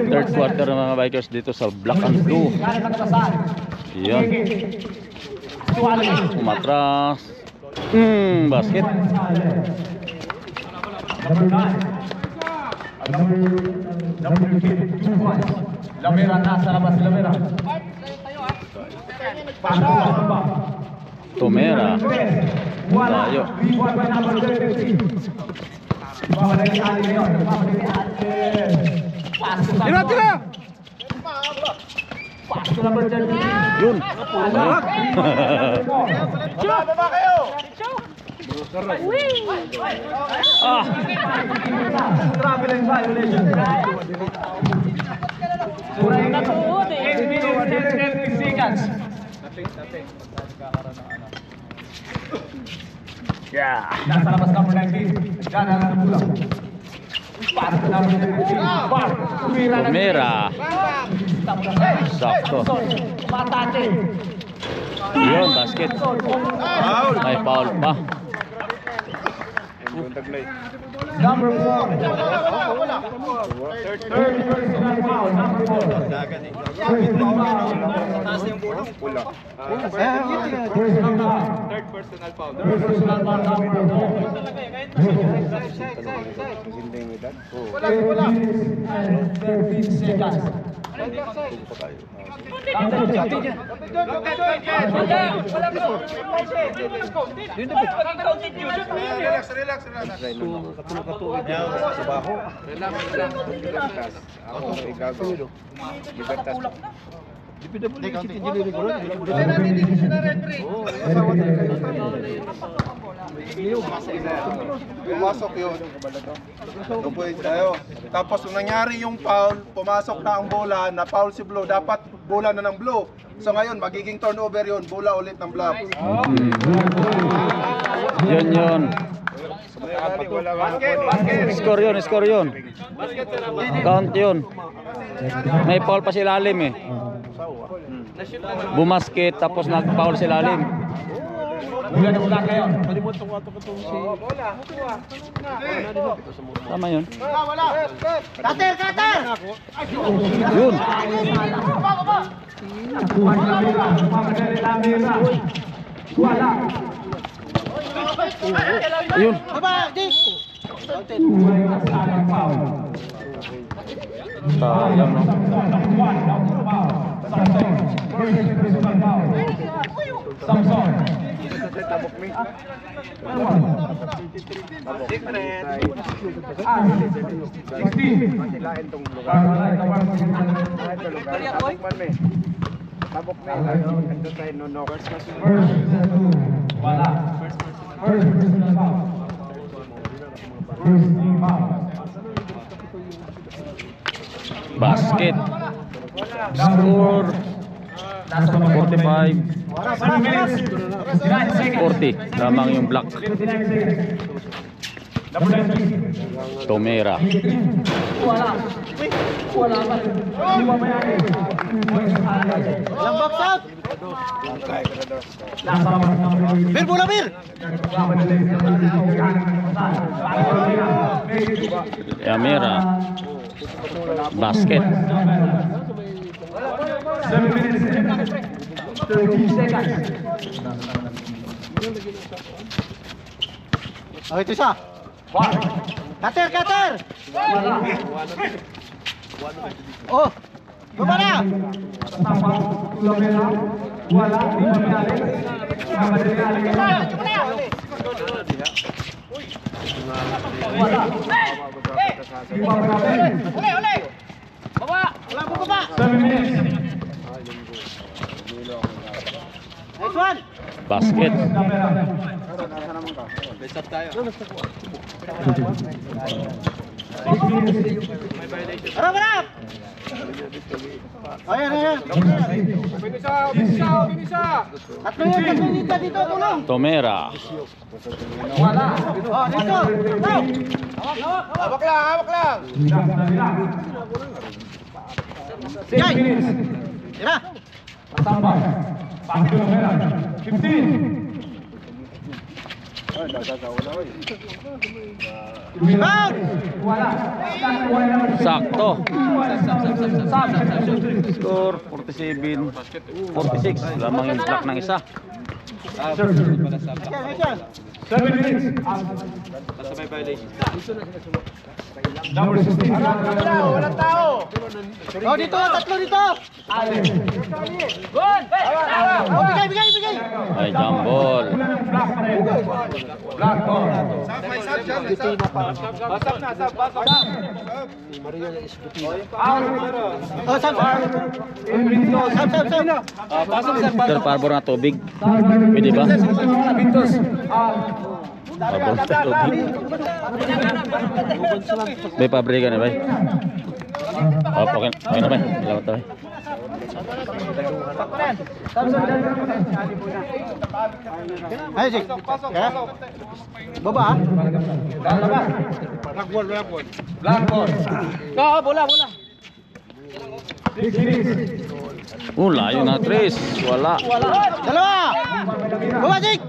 Third quarter ng mga Bikers dito sa Black and Blue. Yan. Umatras. Basket. Lamera nasa labas, Lamera. Tomera. Layo. Tira! Yun. Baba kayo! Travel and violation. Natuod eh. 8 minutes and 30 seconds. Yeah. Nasa labas number 19. Gana ng pulang. Pass to number 17. Bar. Tomera. Sakto. Patate. Yun, basket. May foul pa. Number 4. Third personal foul. Number 4. Third personal foul. Third personal foul. Number 4. 13 seconds. Relax. Pumasok yun. Tayo. Tapos nung nangyari yung foul, pumasok na ang bola, na foul si Blue, dapat bola na ng Blue. So ngayon, magiging turnover yun, bola ulit ng Black. Yun. Score yun. Count yun. May foul pa si Lalim eh. Bumasket tapos nag-foul si Lalim. Mula kayo. Tama yun. Cutter! Yun. Yun. Sayang no. Samson. Basket. Score 45 40. Lamang yung Black. Tomera. Lambak out. Bir bola bir. Yamera. Basket. 7 minutes 30 seconds. Oh, itu siya. Cutter! Oh, baba na! Baba! Wala po baba! 7 minutes. Next one! Basket. Harap! Ayan. Tatlo yun dito, tulong! Tomera. Oh, dito! Hawak lang! 6 minutes. Tira! Tambah. 15. Rebound! Sakto. Score 47-46. Lamang yung block ng isa. Ayan. 7 minutes. Number 16. Walang tao! Oh, dito! Tatlo dito! Good! Oh, bigay! Ay, jump ball. Black ball. Oh, sab! In Pintos. Sir, parbor na tubig. Pwede ba? Pintos. Parbor na tubig. Bay, pabrika na, bay. Okay na, bay. Salamat, bay. Ayo, Jake. Ya. Baba, ah. Black ball. Oo, bola. 6 minutes. Layo na, Tris. Wala. Dalawa! Baba, Jake!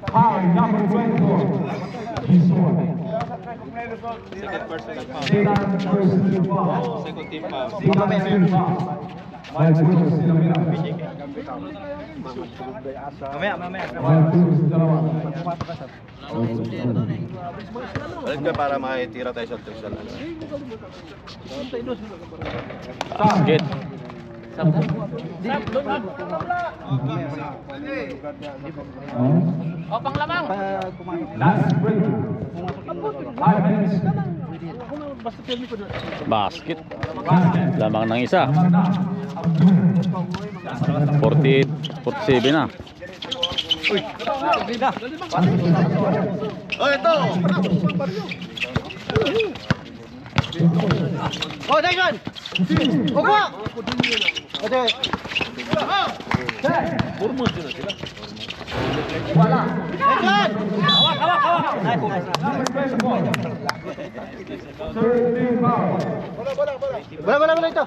Foul number 24. He's scored. Second team foul. Malputos sila mira. Balik ka para makitira tayo sa Tursal. Basket. O, panglamang. Last break. 5 minutes. Basket. Basket. Lamang ng isa. 47 na. Oh, ito! Oh, Dagon! Oh, kuha! Ate. Dagon! Bola ito.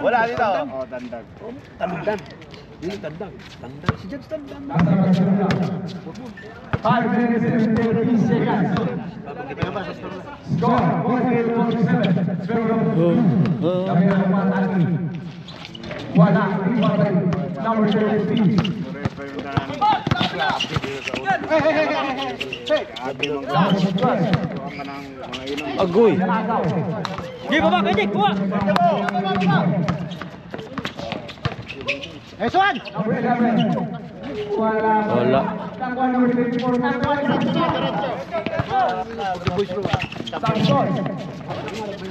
Wala dito. Five minutes and 30 seconds. Score 48-47. Kami ang matali. Wala. Number 33. Agoy. Di, baba, kajik, kuha. Swan! Wala.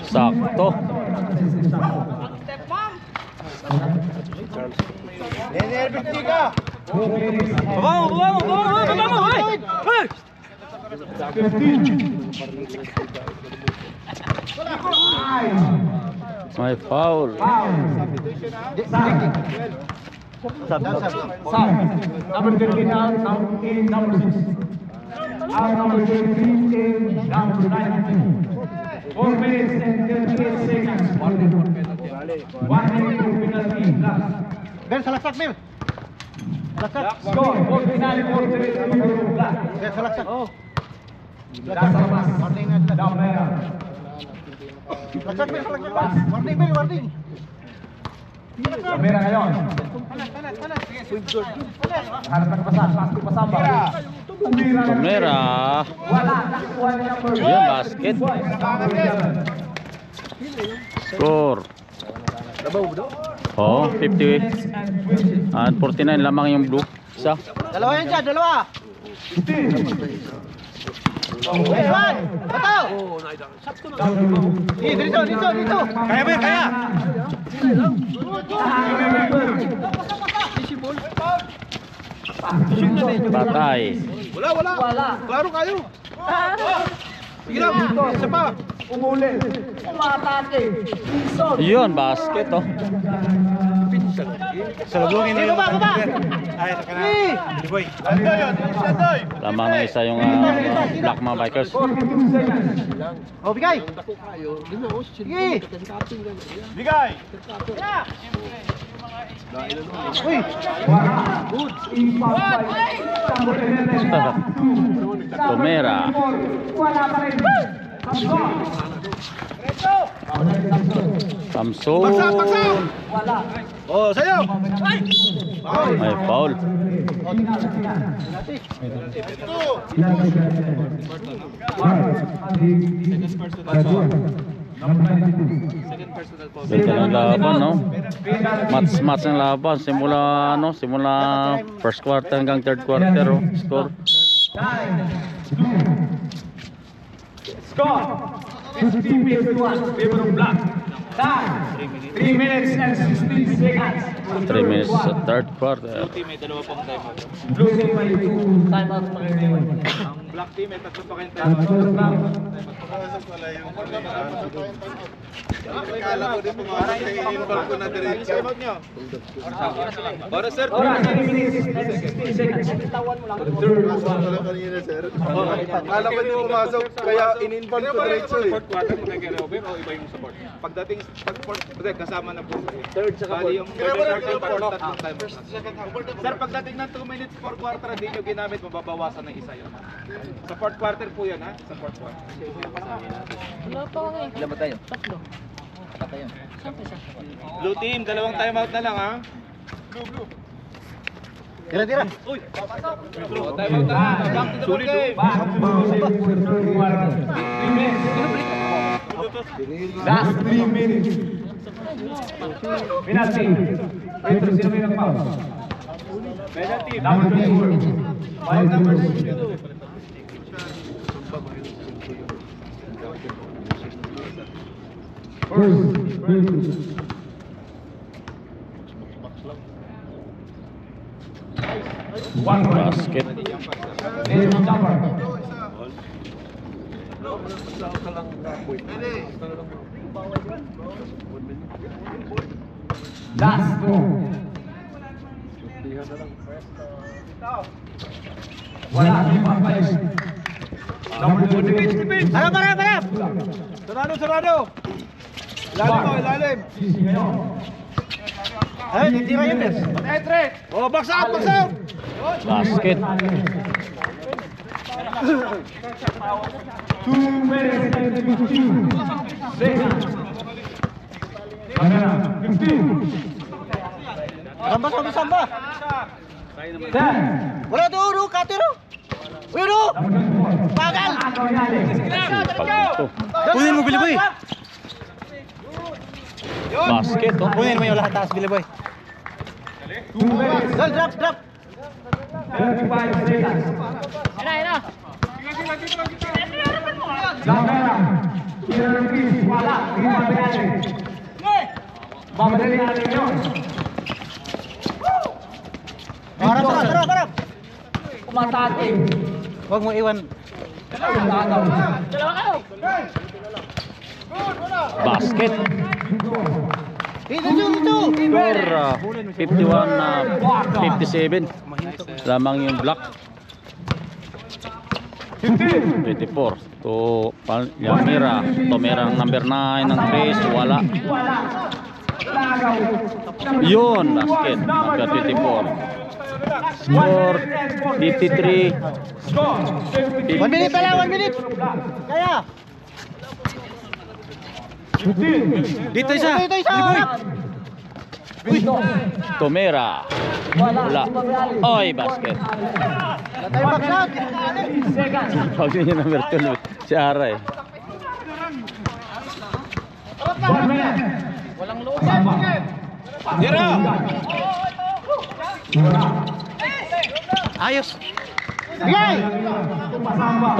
Sakto. Baba, hoy! May foul. Number 13 out, number 8, number 6. Out number 13 in number 19. 4 minutes and 38 seconds. 1 minute to penalty. Last. Ben, salaksak, Ben. Salaksak. Score 49-48. Black. Ben, salaksak. Last labas. Down there. Salaksak, Ben, salaksak. Warning, Ben, warning. Kamera ngayon. Harap ng pasas. Pasok pasamba. Kamera. Yan, basket. Score. Oh, 50 and 49 lamang yung blue. Isa. Dalawa yan dyan, dalawa. Swan! Bato! Dito. Kaya ba? Kaya! Patay. Wala. Klaro kayo. Sige lang. Isa pa. Yun, basket oh. Salubungin Sige, baba, baba. Ay, saka na. Boy. Lamang na isa yung black mga bikers. 42 seconds. Oh, bigay. Sige. Bigay! Uy. Good. Impact by number 11. Tomera. Wala pa rin. Samson. Wala. Oh, sa'yo! May foul. Ganda ng laban, no? Match ng laban. Simula first quarter hanggang third quarter, oh. Score. Score 15-51 favor of black. Time 3 minutes and 16 seconds. 3 minutes sa third quarter. Blue team may 2 timeouts mag-iwan. Black team, may tatlo pa kayong Akala ko din pumasok kay in-involve ko na diretso. Para sir, Oras 3 minutes and 16 seconds. Wala kanina, sir. Akala ko din pumasok, kaya in-involve ko diretso eh. fourth quarter mo kay Robin o iba yung support? Pagdating, kasama na po. Third sa kaport. Yung third and fourth, tatlong time. Sir, pagdating ng 2 minutes, fourth quarter, hindi nyo ginamit, mababawasan ng isa yun. Sa fourth quarter po yan, ha? Sa fourth quarter. Ilan ba tayo? Tatlo. Blue team, dalawang timeout na lang, ha? Tira. Uy! Timeout na! Back to the ball game! Last 3 minutes. Penalty. Ito sino may nag-foul? Penalty! Number 24. 5 numbers. One Basket. number. Last two. Wala, lima pa yun. Number 28. Harap. Sarado! Ilalim! Ay, tira yun. Oh, box out! Basket. 2 minutes and 15 seconds. Kamera, 15. Samba. 10. Wala doon, katiro. Uy, do. Bagal. Kunin mo, Billy Boy. Basket, oh. Kunin mo yung lahat taas, Billy Boy. 2 minutes, Drop. 35 seconds. Ina. Kamera, Kirarikis, wala, lima penalty. Babalik natin yun. Harap. Umatake. Huwag mo iwan. Tagaw. Dalawa kayo. Basket. Dito. Score 51-57. Lamang yung black. 24 to Yamira. Tomera ang number 9 ng Chris. Wala. Yun, basket. Number 24. Score 53. 1 minute na lang, 1 minute. Kaya. Dito isa. Tomera. Wala. Oy, basket. Tayo backshot. Pag niya number 12. Si Ara eh. Walang loob. Ayos. Bigay.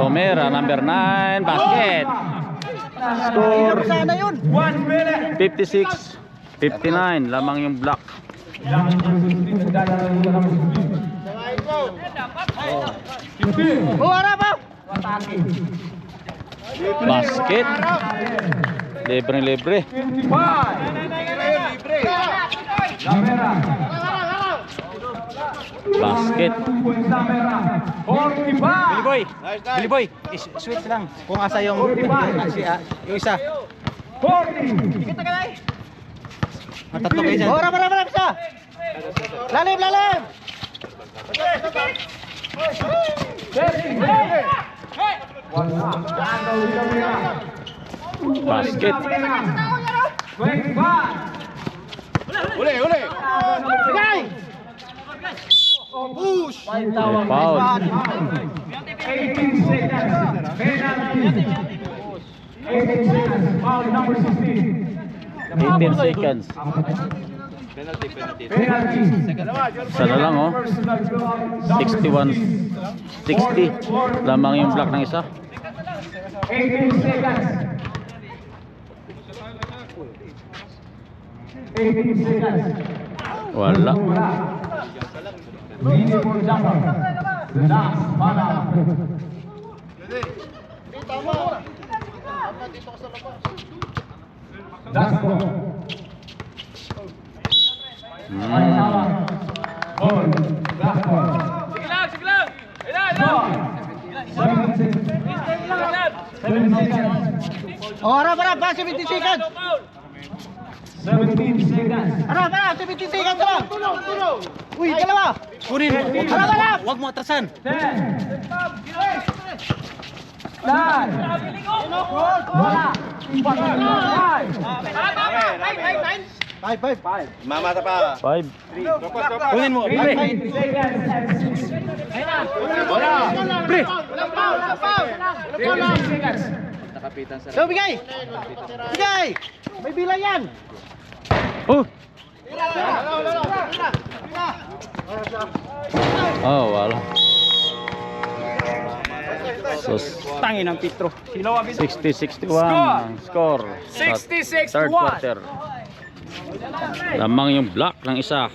Tomera, number 9. Basket. Score Sana yun. 1 minute. 56-59. Lamang yung black. Harap pa. Basket. Libre. Lamera. Basket. 2 points Lamera. 45. Boy, Billy Boy, switch lang. Kung asa yung yung isa. 40. Matatlo kayo dyan. Marami isa. Lalim. Basket. 25. Uli. Bigay! May foul. 18 seconds. Penalty. 18 seconds. Foul number 16. 18 seconds. Penalty. Sana lang oh. 61. 60. Lamang yung block ng isa. 18 seconds. 18 seconds. Wala. Mini for jumper. Last bala. Last ball. Ball. Last ball. Sige lang. Ball. 7 seconds. 7 seconds. Harap, 17 seconds. 17 seconds. Harap, 17 seconds lang. Uy, dalawa. Kunin. Harap. Huwag mo atrasan. 10. 9. Wala. 5. 5. Mamata pa. 5. Kunin mo. 18 seconds and 6. Pre. 18 seconds. So, bigay. May bilang yan. Oh. Oh, wala. Sus. Tangin ng Pitro. 60-61 ang score. 66-1. Third quarter. Lamang yung block ng isa.